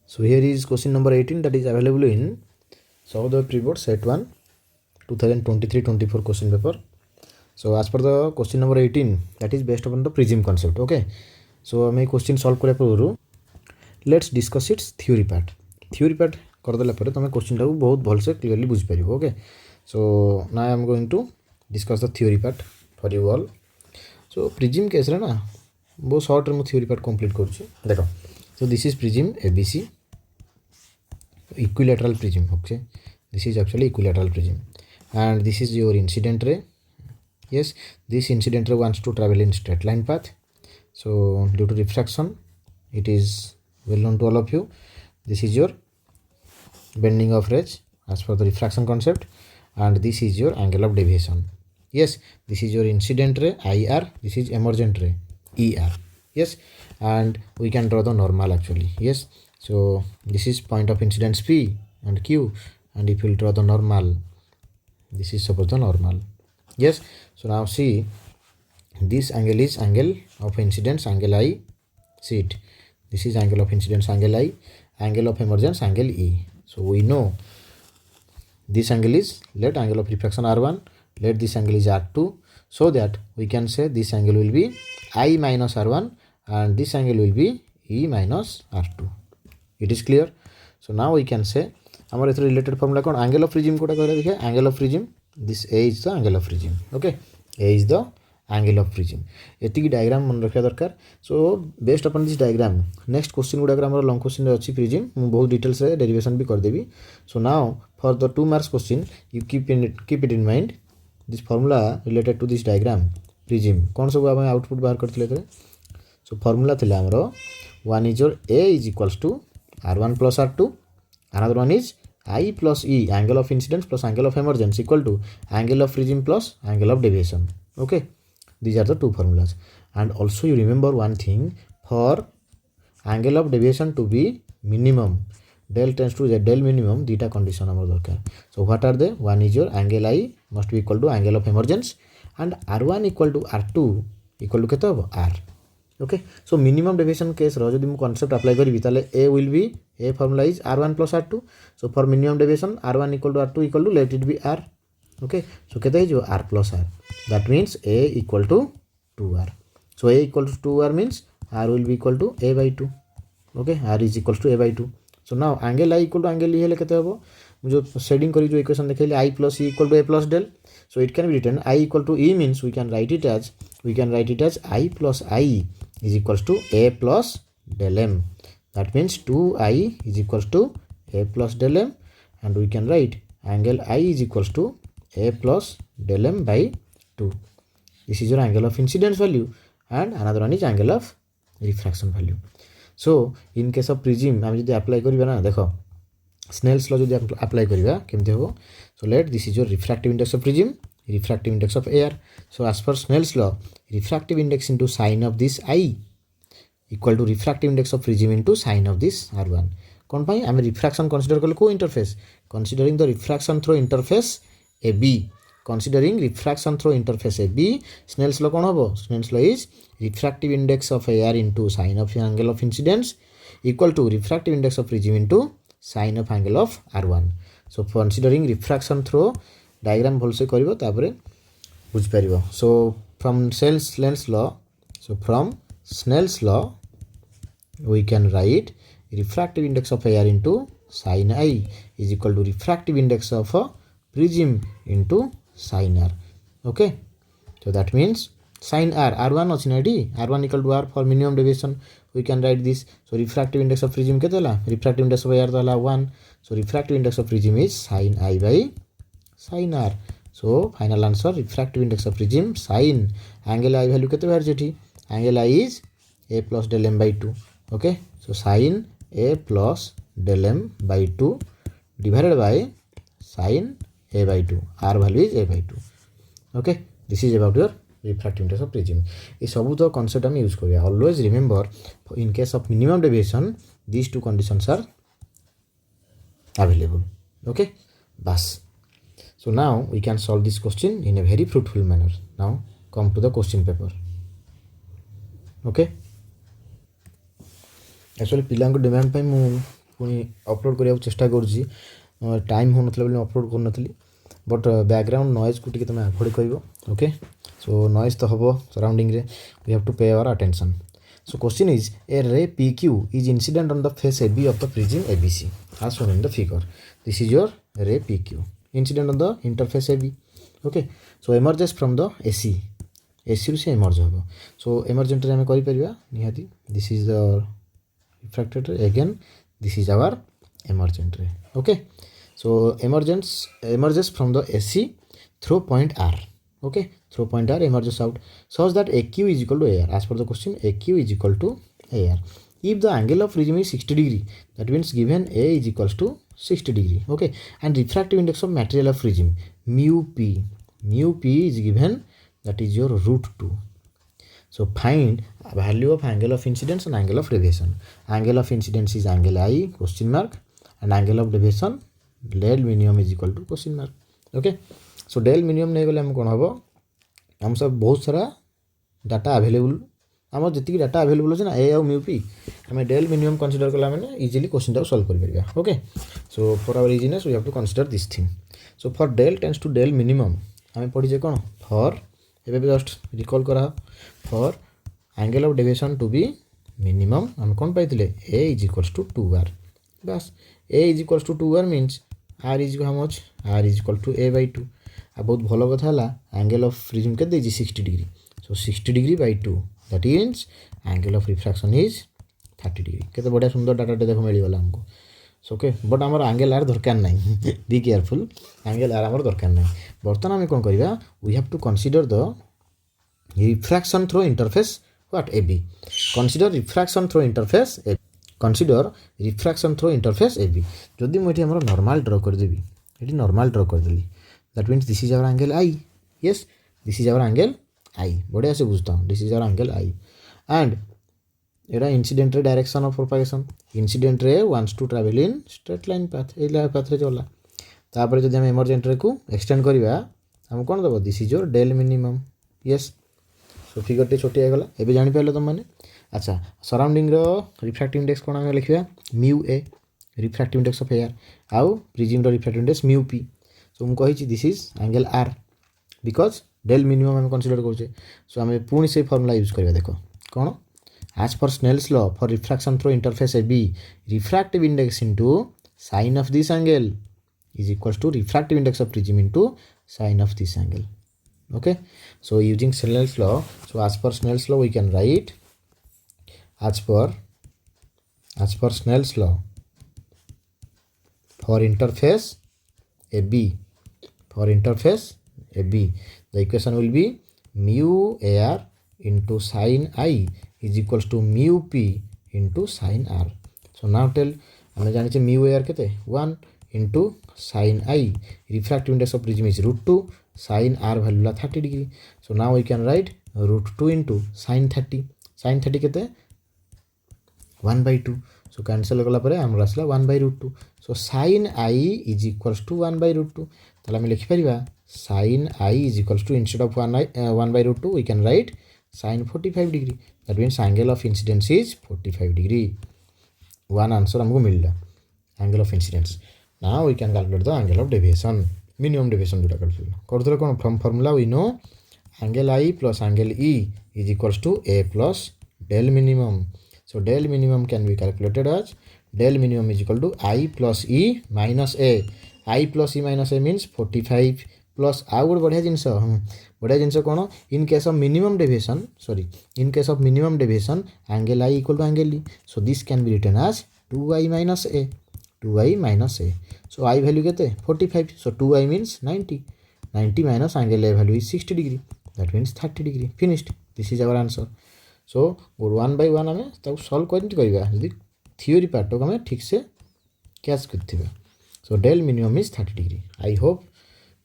So here is question number 18 that is available in Sahodaya Preborad set 1 2023-24 question paper. So as per the question number 18 that is based upon the prism concept. Okay, so I question solve kare puru. Let's discuss its theory part. Theory part kardela pare tame question ta bahut bhal se clearly bujhi paribo. Okay, so now I am going to discuss the theory part for you all. So prism case re na bahut short re mu theory part complete karuchi. Dekho, so this is prism ABC, equilateral prism. Okay, this is actually equilateral prism, and this is your incident ray. Yes, this incident ray wants to travel in straight line path. So due to refraction, it is well known to all of you. This is your bending of rays as per the refraction concept, and this is your angle of deviation. Yes, this is your incident ray IR, this is emergent ray ER. Yes, and we can draw the normal actually. Yes, so this is point of incidence P and Q, and if you draw the normal, this is suppose the normal. Yes, so now see, this angle is angle of incidence angle I. See it, this is angle of incidence angle I, angle of emergence angle E. So we know this angle is, let angle of refraction R1, let this angle is R2, so that we can say this angle will be I minus R1 and this angle will be E minus R2. It is clear. So now we can say our related formula called angle of prism Kota कहले देखिए, angle of prism, this A is the angle of prism. Okay, A is the angle of prism. एतिकी diagram मन रखिया दरकार. So based upon this diagram next question गुडा हमर long question रे अछि prism मु बहुत details रे derivation भी कर देबी. So now for the 2 marks question you keep it in mind this formula related to this diagram prism कोन सब हम आउटपुट बाहर करथिले तरे. So formula थिला हमरो one is your A is equals to R1 plus R2, another one is I plus E, angle of incidence plus angle of emergence, equal to angle of prism plus angle of deviation. Okay, these are the two formulas. And also you remember one thing, for angle of deviation to be minimum, del tends to the del minimum, theta condition amar darkar. So what are they? One is your angle I must be equal to angle of emergence, and R1 equal to R2 equal to kete hobo R. Okay, so minimum deviation case ro jodi mu concept apply karibi tale A will be, A formula is R1 plus R2. So for minimum deviation R1 equal to R2 equal to, let it be R. Okay, so kete is R plus R, that means A equal to 2R. So A equal to 2R means R will be equal to A by 2. Okay, R is equal to A by 2. So now angle I equal to angle E hele kete hobo, जो shading करी जो equation देखैले I plus E equal to A plus del. So it can be written I equal to E means we can write it as I plus I is equals to A plus del M. That means 2I is equals to A plus del M, and we can write angle I is equals to A plus del M by 2. This is your angle of incidence value, and another one is angle of refraction value. So in case of prism हम यदि apply करिबा ना, देखो Snell's law जो apply करिबा केमते हो. So let this is your refractive index of prism, refractive index of air. So as per Snell's law, refractive index into sine of this I equal to refractive index of prism into sine of this R1. कौन पाई आम refraction consider कले को interface, considering the refraction through interface AB, considering refraction through interface AB, Snell's law कौन होबो? Snell's law is refractive index of air into sine of angle of incidence equal to refractive index of prism into sine of angle of R1. So considering refraction through diagram भलसे करिवो तापरे बुझ परिवो. So from Snell's law, we can write refractive index of air into sine I is equal to refractive index of a prism into sine R. Okay, so that means sine R, R1 ଅଛି ना AD, R1 equal to R for minimum deviation, we can write this. So refractive index of prism केते होला? Refractive index of air होला 1. So refractive index of prism is sine I by sine R. So final answer, refractive index of prism sine angle I value केते बाहर जेठी, angle I is A plus del M by 2. Okay, so sine A plus del M by 2 divided by sine A by 2, R value is A by 2. Okay, this is about your refractive index of prism. ये सब तो concept हम use करिया. Always remember, in case of minimum deviation, these two conditions are available. Okay, bas. So now we can solve this question in a very fruitful manner. Now come to the question paper. Okay, actually पिलांको demand पे मु पुणी upload करने चेष्टा करुँची time हो नथला बोली upload कर नथली but background noise को टिके तुम अवॉइड करिवो ओके सो नॉइज तो हबो सराउंडिंग रे we have to pay our attention so question is a ray PQ is incident on the face AB of the prism ABC as shown in the figure this is your ray PQ incident on the interface AB okay so emerges from the AC रू से emerge हम so emergent रे हमें करि परिबा निहाती this is the refracted ray again this is our emergent ray okay so emerges from the AC through point R okay through point R emerges out such that AQ is equal to AR as per the question AQ is equal to AR if the angle of prism is 60 degree that means given A is equals to 60 degree okay and refractive index of material of prism mu p is given that is your root 2 so find value of angle of incidence and angle of deviation angle of incidence is angle I question mark and angle of deviation del minimum is equal to question mark okay so del minimum नहीं गले हम कौन हम हम सब बहुत सारा data available आम जी डाटा अवेलेबल अच्छे ना ए आउ म्यू पी आम डेल मिनिमम कनसीडर कला मैंने इजिली क्वेश्चन सॉल्व कर पारिबा okay so for our easiness we have to consider this thing so for del tends to del minimum आम पढ़ीचे कौन फॉर एबे जस्ट रिकॉल करा for angle of deviation to be minimum आम कौन पाइथिले A is equals to 2r बस A is equals to 2r means r is how much r is equal to a by 2 आ बहुत भल कथा है एंगल ऑफ प्रिज्म के 60 degree so 60 degree by 2 that means angle of refraction is 30 degree केते बढ़िया सुंदर डाटा देखो मिलगला हमको सो ओके बट आमर एंगल आर दरकार नहीं बी केयरफुल एंगल आर आमर दरकार नहीं बर्तमान आम कौन करवा we have to consider the refraction through interface what AB consider refraction through interface consider refraction through interface AB जदि मुझे आमर नॉर्मल ड्रॉ कर देबी एटी नॉर्मल ड्रॉ कर देली that means this is our angle I yes this is our angle I बढ़िया से बुझता हूँ this is our angle I and एटा incident ray direction of propagation incident ray wants to travel in straight line path a line path रे चला तापर जदि हम इमर्जेंट रे को एक्सटेंड करबा हम कोन दबो this is your del minimum yes so figure टे छोटी आगला एबे जानि पाइलो तुम माने अच्छा सराउंडिंग रो रिफ्रैक्टिव इंडेक्स कोन हम लिखिबा mu a refractive index of air आउ प्रिज्म रो refractive index mu p so हम कहि this is angle R because del minimum हम कंसीडर करछे सो हम पुणी से फार्मूला यूज करबा देखो कोन as per Snell's law for refraction through interface AB refractive index into sine of this angle is equals to refractive index of prism into sine of this angle okay so using Snell's law so as per Snell's law we can write as per Snell's law for interface AB the equation will be mu AR into sine I is equals to mu p into sine r so now tell हमें जाने से mu AR केते 1 into sine I refractive index of prism is root 2 sine r value La 30 degree so now we can write root 2 into sine 30 केते 1 by 2 so cancel कला परे हमर आसला 1 by root 2 so sine I is equals to 1 by root 2 ताला हम लिखि परिबा sine I is equals to instead of 1 by root 2 we can write sine 45 degree that means angle of incidence is 45 degree one answer हमको मिल रहा angle of incidence now we can calculate the angle of deviation minimum deviation जोटा करथले कोन from formula we know angle I plus angle E is equals to A plus del minimum so del minimum can be calculated as del minimum is equal to I plus E minus A I plus E minus A means 45 plus आउ गोटे बढ़िया जिनस कौन in case of minimum deviation angle I equal to angle E so this can be written as 2i minus A so I value केते 45 so 2i means 90 minus angle A value is 60 degree that means 30 degree finished this is our answer so 1 by 1 आम ताको solve करवा जदि theory part को आम ठीक से catch करथिबा so del minimum is 30 degree I hope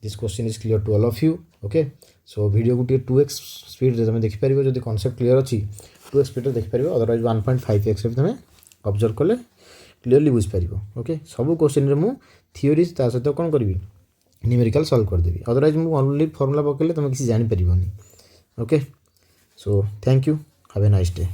this question is clear to all of you okay so video को 2x स्पीड रे तुम देखिपार जब कॉन्सेप्ट क्लियर अच्छी 2x स्पीड रे देखिपार अदरवाइज 1.5x रे तुम ऑब्जर्व कले क्लीयरली बुझीपार ओके सब क्वेश्चन रे मु थ्योरी ता सहित कौन करी न्यूमेरिकल सॉल्व करदेवी अदरवाइज मु ओनली फॉर्मूला पकेले तुम किसी जानी परिबनी okay so thank you have a nice day.